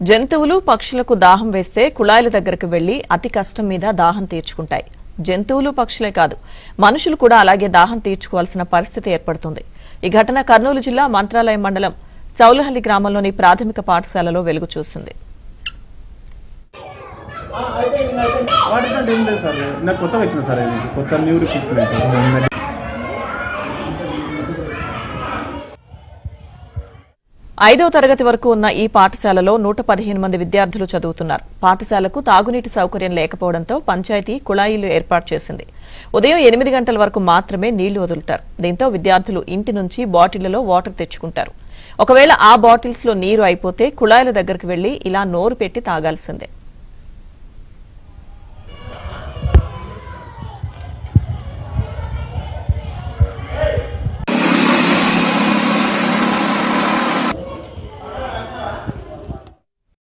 జంతువులు పక్షులకు దాహం వేస్తే కుళాయిల దగ్గరకు వెళ్లి అతి కష్టం మీద దాహం తీర్చుకుంటాయి. జంతువులు పక్షులే కాదు, మనుషులు కూడా అలాగే దాహం తీర్చుకోవాల్సిన పరిస్థితి ఏర్పడుతుంది. ఈ ఘటన కర్నూలు జిల్లా మంత్రాలయం మండలం చౌలహల్లి గ్రామంలోని ప్రాథమిక పాఠశాలలో వెలుగు చూసింది. ఐదవ తరగతి వరకు ఉన్న ఈ పాఠశాలలో 115 మంది విద్యార్థులు చదువుతున్నారు. పాఠశాలకు తాగునీటి సౌకర్యం లేకపోవడంతో పంచాయతీ కుళాయిలు ఏర్పాటు చేసింది. ఉదయం 8 గంటల వరకు మాత్రమే నీళ్లు వదులుతారు. దీంతో విద్యార్థులు ఇంటి నుంచి బాటిళ్లలో వాటర్ తెచ్చుకుంటారు. ఒకవేళ ఆ బాటిల్స్ లో నీరు అయిపోతే కుళాయిల దగ్గరకు వెళ్లి ఇలా నోరు పెట్టి తాగాల్సిందే.